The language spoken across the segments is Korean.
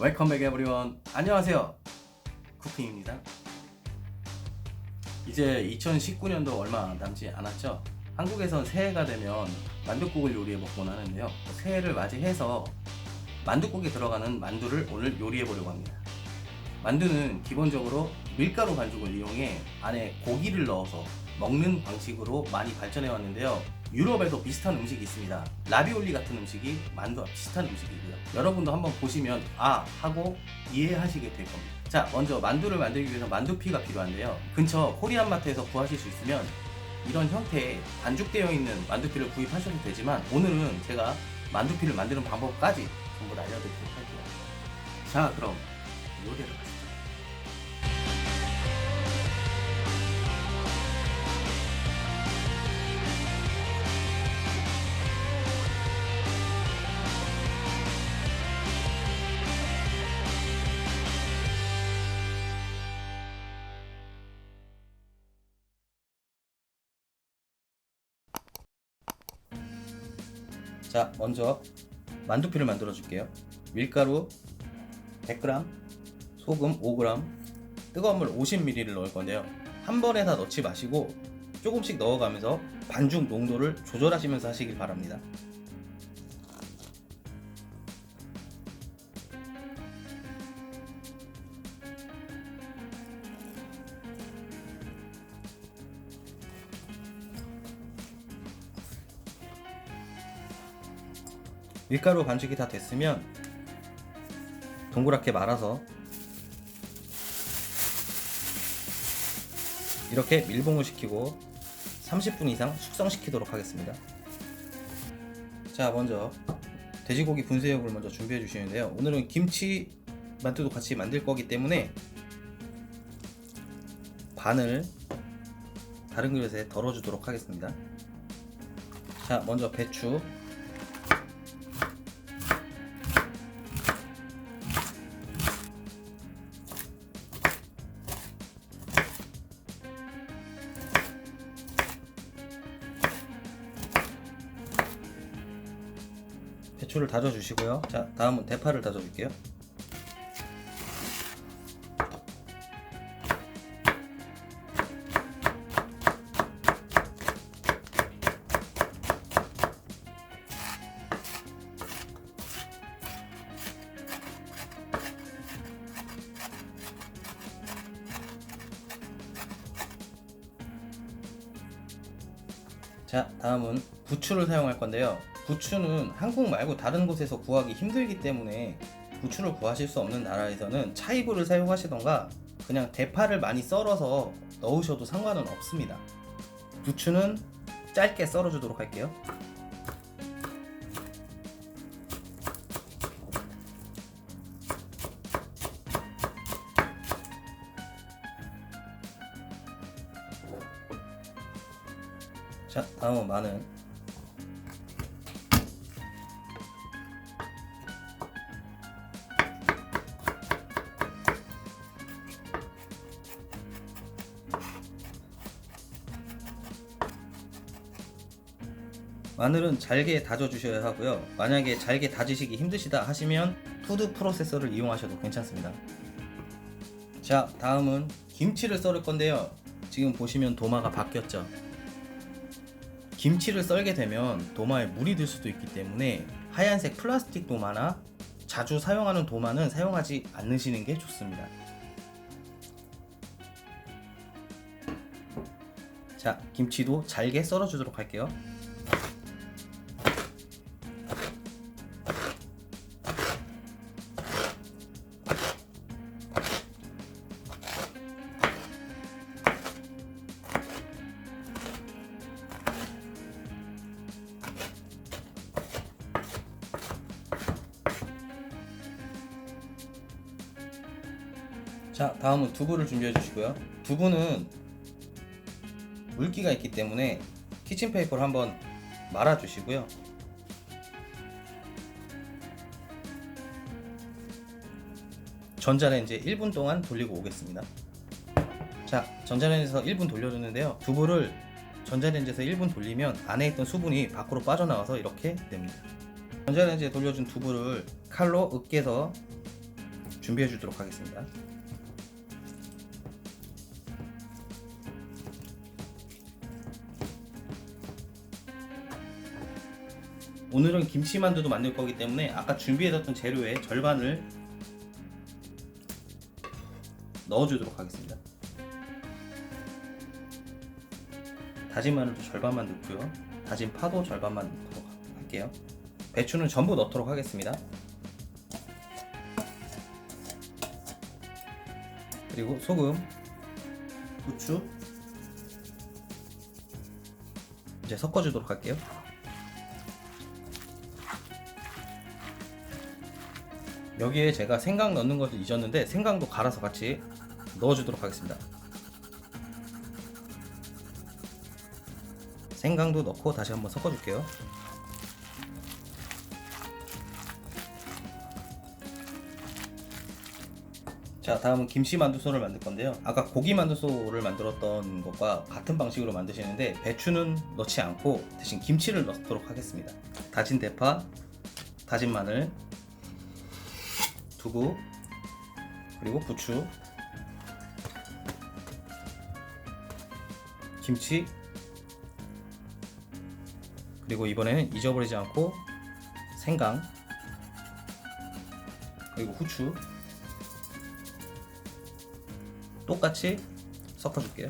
웰컴 백 에브리원. 안녕하세요, 쿠킹입니다. 이제 2019년도 얼마 남지 않았죠. 한국에선 새해가 되면 만둣국을 요리해 먹곤 하는데요, 새해를 맞이해서 만둣국에 들어가는 만두를 오늘 요리해 보려고 합니다. 만두는 기본적으로 밀가루 반죽을 이용해 안에 고기를 넣어서 먹는 방식으로 많이 발전해 왔는데요, 유럽에도 비슷한 음식이 있습니다. 라비올리 같은 음식이 만두와 비슷한 음식이고요. 여러분도 한번 보시면 아 하고 이해하시게 될 겁니다. 자, 먼저 만두를 만들기 위해서 만두피가 필요한데요, 근처 코리안 마트에서 구하실 수 있으면 이런 형태의 반죽되어 있는 만두피를 구입하셔도 되지만, 오늘은 제가 만두피를 만드는 방법까지 전부 다 알려드리도록 할게요. 자, 그럼 요리를 가시죠. 자, 먼저 만두피를 만들어 줄게요. 밀가루 100g, 소금 5g, 뜨거운 물 50ml를 넣을 건데요, 한 번에 다 넣지 마시고 조금씩 넣어가면서 반죽 농도를 조절하시면서 하시길 바랍니다. 밀가루 반죽이 다 됐으면 동그랗게 말아서 이렇게 밀봉을 시키고 30분 이상 숙성시키도록 하겠습니다. 자, 먼저 돼지고기 분쇄육을 먼저 준비해 주시는데요, 오늘은 김치 만두도 같이 만들 거기 때문에 반을 다른 그릇에 덜어 주도록 하겠습니다. 자, 먼저 배추, 배추를 다져 주시고요. 자, 다음은 대파를 다져 줄게요. 자, 다음은 부추를 사용할 건데요, 부추는 한국 말고 다른 곳에서 구하기 힘들기 때문에 부추를 구하실 수 없는 나라에서는 차이브를 사용하시던가 그냥 대파를 많이 썰어서 넣으셔도 상관은 없습니다. 부추는 짧게 썰어 주도록 할게요. 자, 다음은 마늘. 마늘은 잘게 다져 주셔야 하고요, 만약에 잘게 다지시기 힘드시다 하시면 푸드 프로세서를 이용하셔도 괜찮습니다. 자, 다음은 김치를 썰을 건데요, 지금 보시면 도마가 바뀌었죠. 김치를 썰게 되면 도마에 물이 들 수도 있기 때문에 하얀색 플라스틱 도마나 자주 사용하는 도마는 사용하지 않으시는 게 좋습니다. 자, 김치도 잘게 썰어 주도록 할게요. 자, 다음은 두부를 준비해 주시고요. 두부는 물기가 있기 때문에 키친페이퍼를 한번 말아 주시고요. 전자레인지에 1분 동안 돌리고 오겠습니다. 자, 전자레인지에서 1분 돌려줬는데요, 두부를 전자레인지에서 1분 돌리면 안에 있던 수분이 밖으로 빠져나와서 이렇게 됩니다. 전자레인지에 돌려준 두부를 칼로 으깨서 준비해 주도록 하겠습니다. 오늘은 김치만두도 만들 거기 때문에 아까 준비해뒀던 재료의 절반을 넣어주도록 하겠습니다. 다진 마늘도 절반만 넣고요. 다진 파도 절반만 넣도록 할게요. 배추는 전부 넣도록 하겠습니다. 그리고 소금, 후추 이제 섞어주도록 할게요. 여기에 제가 생강 넣는 것도 잊었는데 생강도 갈아서 같이 넣어주도록 하겠습니다. 생강도 넣고 다시 한번 섞어줄게요. 자, 다음은 김치만두소를 만들 건데요. 아까 고기만두소를 만들었던 것과 같은 방식으로 만드시는데 배추는 넣지 않고 대신 김치를 넣도록 하겠습니다. 다진 대파, 다진 마늘, 두부, 그리고 부추, 김치, 그리고 이번에는 잊어버리지 않고 생강, 그리고 후추 똑같이 섞어줄게요.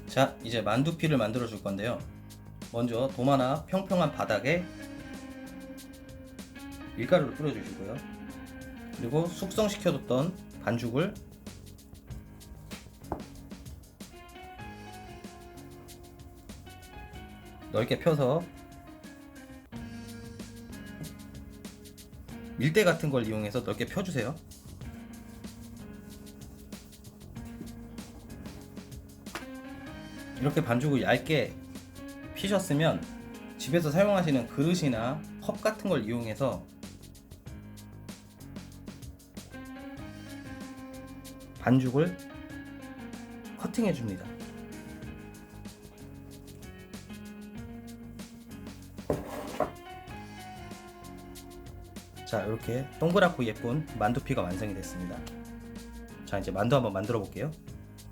자, 이제 만두피를 만들어 줄 건데요. 먼저 도마나 평평한 바닥에 밀가루를 뿌려 주시고요. 그리고 숙성시켜뒀던 반죽을 넓게 펴서 밀대 같은 걸 이용해서 넓게 펴주세요. 이렇게 반죽을 얇게 피셨으면 집에서 사용하시는 그릇이나 컵 같은 걸 이용해서 반죽을 커팅해 줍니다. 자, 이렇게 동그랗고 예쁜 만두피가 완성이 됐습니다. 자, 이제 만두 한번 만들어 볼게요.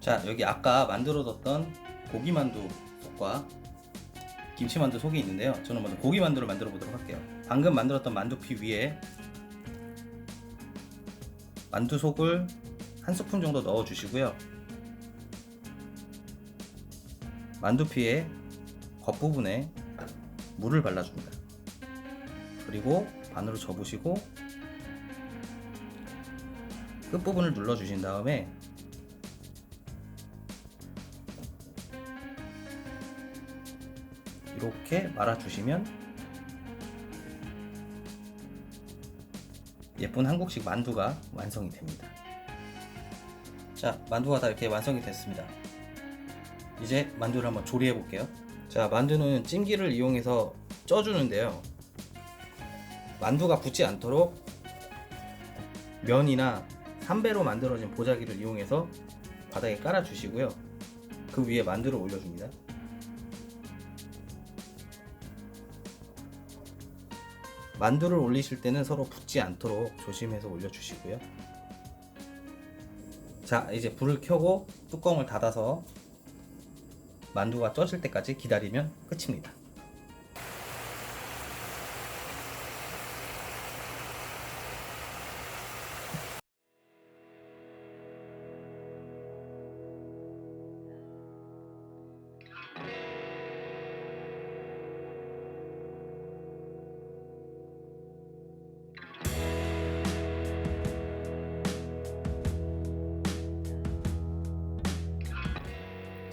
자, 여기 아까 만들어뒀던 고기만두 속과 김치만두 속이 있는데요. 저는 먼저 고기만두를 만들어 보도록 할게요. 방금 만들었던 만두피 위에 만두 속을 한 스푼 정도 넣어 주시고요. 만두피의 겉부분에 물을 발라줍니다. 그리고 반으로 접으시고 끝부분을 눌러 주신 다음에 이렇게 말아 주시면 예쁜 한국식 만두가 완성이 됩니다. 자, 만두가 다 이렇게 완성이 됐습니다. 이제 만두를 한번 조리해 볼게요. 자, 만두는 찜기를 이용해서 쪄주는데요. 만두가 붙지 않도록 면이나 삼배로 만들어진 보자기를 이용해서 바닥에 깔아 주시고요. 그 위에 만두를 올려줍니다. 만두를 올리실 때는 서로 붙지 않도록 조심해서 올려주시고요. 자, 이제 불을 켜고 뚜껑을 닫아서 만두가 쪄질 때까지 기다리면 끝입니다.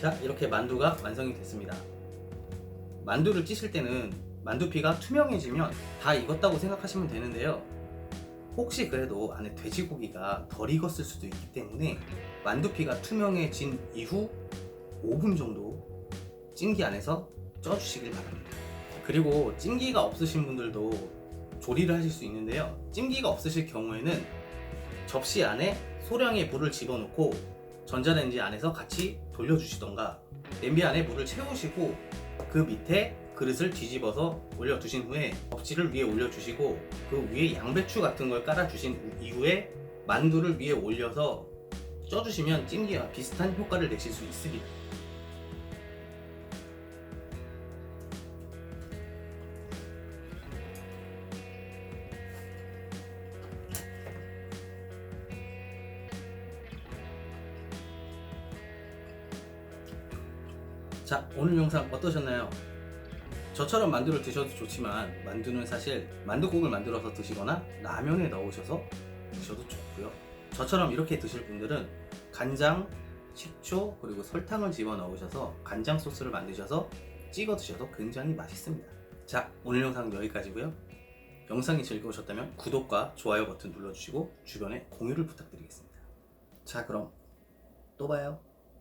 자, 이렇게 만두가 완성이 됐습니다. 만두를 찌실 때는 만두피가 투명해지면 다 익었다고 생각하시면 되는데요. 혹시 그래도 안에 돼지고기가 덜 익었을 수도 있기 때문에 만두피가 투명해진 이후 5분 정도 찜기 안에서 쪄주시길 바랍니다. 그리고 찜기가 없으신 분들도 조리를 하실 수 있는데요. 찜기가 없으실 경우에는 접시 안에 소량의 물을 집어넣고 전자레인지 안에서 같이 돌려주시던가 냄비 안에 물을 채우시고 그 밑에 그릇을 뒤집어서 올려두신 후에 접시를 위에 올려주시고 그 위에 양배추 같은 걸 깔아주신 이후에 만두를 위에 올려서 쪄주시면 찜기와 비슷한 효과를 내실 수 있습니다. 자, 오늘 영상 어떠셨나요? 저처럼 만두를 드셔도 좋지만 만두는 사실 만두국을 만들어서 드시거나 라면에 넣으셔서 드셔도 좋고요. 저처럼 이렇게 드실 분들은 간장, 식초 그리고 설탕을 집어 넣으셔서 간장 소스를 만드셔서 찍어 드셔도 굉장히 맛있습니다. 자, 오늘 영상 여기까지고요. 영상이 즐거우셨다면 구독과 좋아요 버튼 눌러주시고 주변에 공유를 부탁드리겠습니다. 자, 그럼 또 봐요.